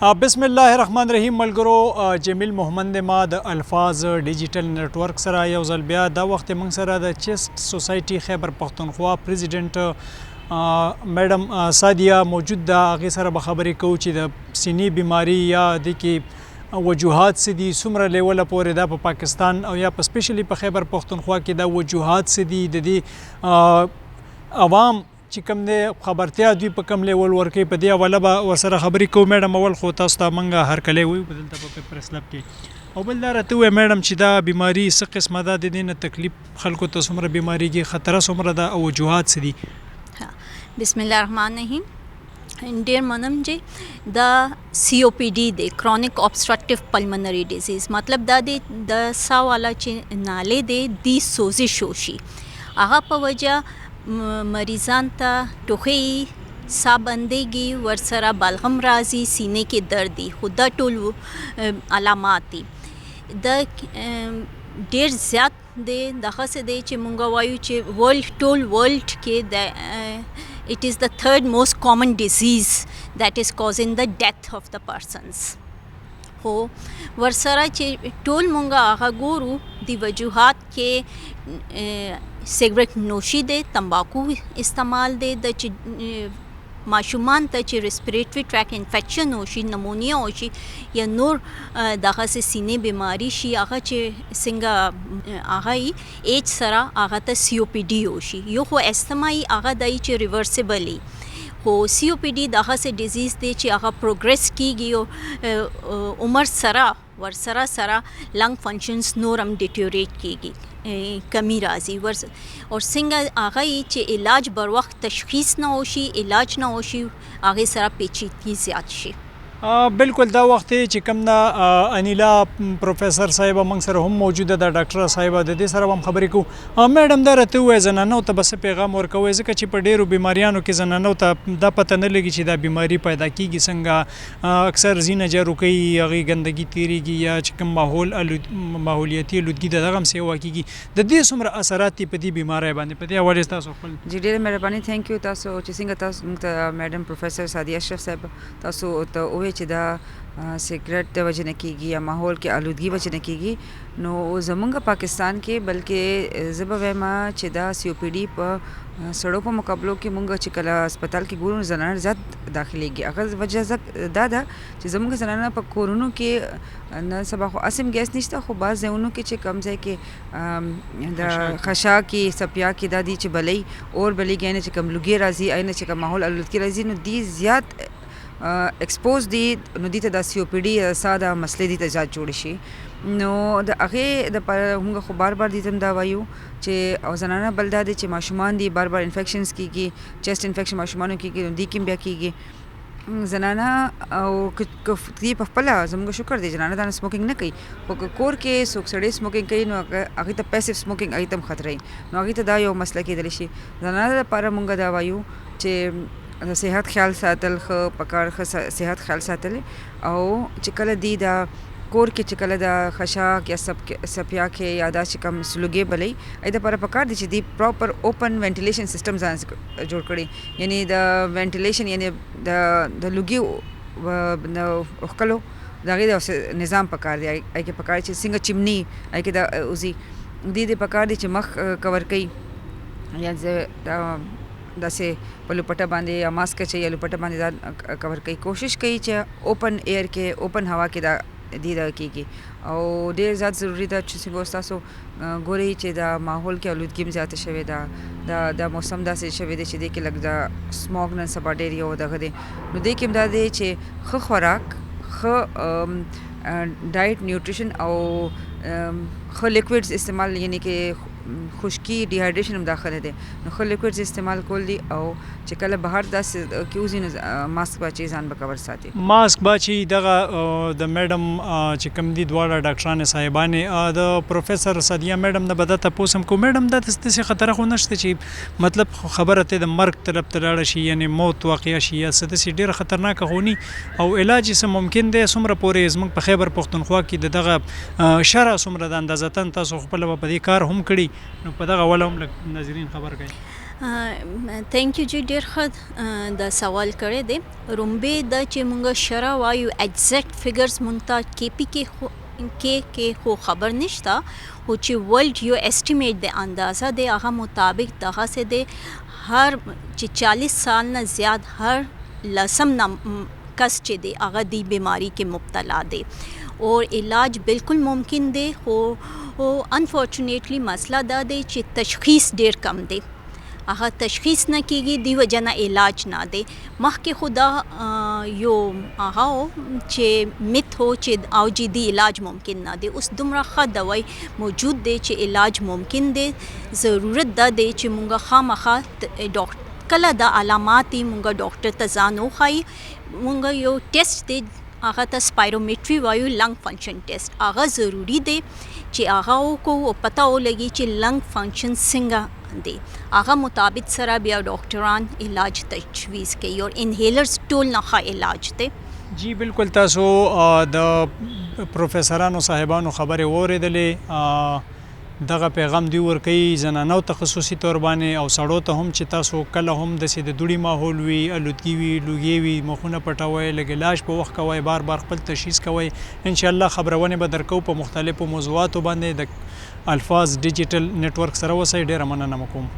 بسم الله الرحمن الرحیم ملګرو جمیل محمد ما د الفاظ ډیجیټل نتورک سره یو ځل بیا دا وخت موږ سره د چیست سوسایټي خیبر پښتونخوا پریزیډنټ میډم سادیه موجود ده. هغې سره به خبرې کوو چې د سینې بیماری یا د کې وجوهات څه دي، څومره لیوله پورې دا په پاکستان او یا په سپیشلی په خیبر پښتونخوا کې دا وجوهات څه دي، د دې عوام چې کوم دی خبرتیا دوی په کوم لیول ورکوي، په دې حواله به ورسره خبرې کوو. میډم اول خو تاسو ته موږ هرکلی وایو په دلته په پریس کلب کې، او بل دا راته ووایه میډم چې دا بیماري څه قسمه ده، د دې نه تکلیف خلکو ته څومره بیماریږي، خطره څومره ده او وجوهات څه دي؟ بسم الله الرحمن الرحیم. ډیر منم چې دا COPD دی، کرونیک obstructive pulmonary disease، مطلب دا دی د ساه والا چې نالې دی دی سوزش وشي، هغه په وجه مریضان ته ټوخی، ساه بندیږي، ورسره بلغم راځي، سینې کې درد دي، خو دا ټول علامات دي. د ډیر زیات دی دغسې دی چې مونږ وایو چې ټول ورلډ کې د it is the third most common disease that is causing the death of the persons. خو ورسره چې ټول مونږ هغه ګورو د وجوهات کې سیګریټ نوشي دی، تمباکو استعمال دی، د چې ماشومان ته چې ریسپریټري ټریک انفیکشن وشي، نمونیا وشي یا نور دغسې سینې بیماری شي، هغه چې څنګه هغه ایج سره هغه ته COPD وشي. یو خو استمایي هغه دی چې ریورسیبلی، خو COPD دغسې ډیزیز دی چې هغه پروګرس کیږي او عمر سره ورسره لنګ فنکشنز نور هم ډیټیوریټ کیږي، کمی راځي او څنګه هغه چې علاج بر وخت تشخیص نه وشي، علاج نه وشي، هغې سره پیچیدګي زیات شي. بالکل دا وخت چې کوم ده انیلا پروفیسر صاحبه موږ سره هم موجوده ده، ډاکټره صاحبه، د دې سره هم خبرې کوو. میډم دا راته ووایه زنانو ته به څه پیغام ورکوئ، ځکه چې په ډېرو بیماریانو کې زنانو ته دا پته نه لګي چې دا بیماري پیدا کیږي څنګه، اکثر ځینه جارو کوي، هغې ګندګي تېرېږي یا چې کوم ماحولیتي آلودګي ده دغه هم سیوا کیږي. د دې څومره اثرات دي په دې بیمارۍ باندې، په دې حوالې تاسو خپل؟ جی ډېره مهرباني، تھینک یو. تاسو چې څنګه تاسو موږ ته میډم پروفیسر سادیه اشرف صاحب تاسو ته ووایي چې دا سیګریټ د وجې نه کېږي یا ماحول کې آلودګي وجې نه کېږي، نو زمونږ پاکستان کې بلکې زه به وایم چې دا COPD په سړو په مقابلو کې مونږ چې کله هسپتال کې ګورو زنانه زیات داخلېږي. هغه وجه دا ده چې زمونږ زنانه په کورونو کې نن سبا خو اسم ګیس نشته، خو بعض ځایونو کې چې کم ځای کې د خشاکي سپیا کې دا دي چې بلۍ اور بلېږي، یعنې چې کم لوګي راځي، اینه چې کم ماحول آلودګي راځي، نو دی زیات ایکسپوز دي، نو دې ته دا COPD سا دا مسلې دې ته زیات جوړ شي. نو د هغې دپاره موږ خو بار دې ته هم دا وایو چې او زنانه بل دا دی چې ماشومان دي بار انفیکشنز کېږي، چیسټ انفیکشن ماشومانو کېږي، نو دې کې هم بیا کېږي. زنانه او دې په خپله زموږ شکر دی زنانه دا سموکینګ نه کوي، خو که کور کې څوک سړی سموکینګ کوي نو هغې ته پیسیو سموکینګ هغې ته هم خطره وي، نو هغې ته دا یو مسله کېدلی شي. زنانه دپاره موږ دا وایو چې د صحت خیال ساتل ښه پکار، ښه صحت خیال ساتل، او چې کله دی دا کور کې چې کله د خشاک یا سپیا کې یا دا چې کوم سلوګې بلئ، هغې دپاره پکار دی چې دی پراپر اوپن وینټیلیشن سسټم ځان جوړ کړي، یعنی د وینټیلیشن یعنی د لوګي د اوښکلو د هغې د نظام پکار دی. هغې کې پکار دی چې څنګه چمني هغې کې دا وځي، دې دې پکار دی چې مخ کور کوي یا داسې په لوپټه باندې یا ماسک اچوي یا لوپټه باندې دا کور کوي، کوشش کوي چې اوپن ایر کې اوپن هوا کې دا دا کېږي. او ډېر زیات ضروري ده چې څنګه تاسو ګورئ چې دا ماحول کې آلودګي هم زیاته شوې ده، دا موسم داسې شوی دی چې دې کې لږ دا سموګ نن سبا ډېر یو دغه دی، نو دې کې هم دا دی چې ښه خوراک، ښه ډایټ نیوټریشن او ښه لیکویډز استعمال، یعنی کې خشکی ډیهایډریشن هم داخله دی، نو ښه لیکویډز استعمال کول دي، او چې کله بهر داسې کې وځي نو ماسک باچي ځان به کور ساتي. ماسک باچي دغه د میډم چې کوم دي دواړه ډاکټرانې صاحبانې، د پروفیسر سادیه میډم نه به دا تپوس هم کوو، میډم دا داسې خطره خو نشته چې مطلب خبره ته د مرګ طرف ته لاړه شي، یعنی موت واقع شي یا څه داسې ډېره خطرناکه خو ني، او علاج یې څه ممکن دی؟ څومره پورې زموږ په خیبر پښتونخوا کې د دغه شرح څومره د اندازتن تاسو خپله به په دې کار هم کړي، نو په دغه وله هم لږ ناظرین خبر کړئ. Thank you जी ډیر ښه دا سوال کړی دی رومبه دا چې مونږ شرع وایو ایگزیکٹ فیګرز مونږ ته KP کې خو خبر نشته خو چې ورلډ یو اسټیمیټ دی اندازه دی هغه مطابق دغه څه دی هر چې 40 سال نه زیات هر لسم کس چې دی هغه دی بیماری کې مبتلا دی اور علاج بالکل ممکن دی خو انفارچونیټلی مسله دا دی چې تشخیص ډیر کم دی هغه تشخیص نه کیږي دی وجه نه علاج نه دی مخکې خدا یو هغه چې میت هو چې او جدي علاج ممکن نه دی اوس دومره ښه دوای موجود دی چې علاج ممکن دی ضرورت دا دی چې مونږه خامخا ډاکټر کله د علاماتي مونږه ډاکټر ته ځان وښایي مونږ یو ټیسټ دی هغه ته سپایرومیټري وایو لنګ فنکشن ټیسټ هغه ضروری دی چې هغه وکړو او پته ولګي چې لنګ فنکشن څنګه دی هغه مطابق سره بیا ډاکټران علاج تجویز کوي او انهیلرز ټول نه ښه علاج دی جی بالکل تاسو د پروفیسورانو صاحبانو خبرې واورېدلې دغه پیغام دی ورکوي زنانو ته خصوصي طور باندې او سړو ته هم چې تاسو کله هم داسې د دوړي ماحول وي الودګي وي لوګي وي مخونه پټوئ لږ علاج په وخت کوئ بار خپل تشخیص کوئ انشاءالله خبرونه به درکو په مختلفو موضوعاتو باندې د الفاظ ډیجیټل نیټورک سره اوسئ ډیره مننه کوم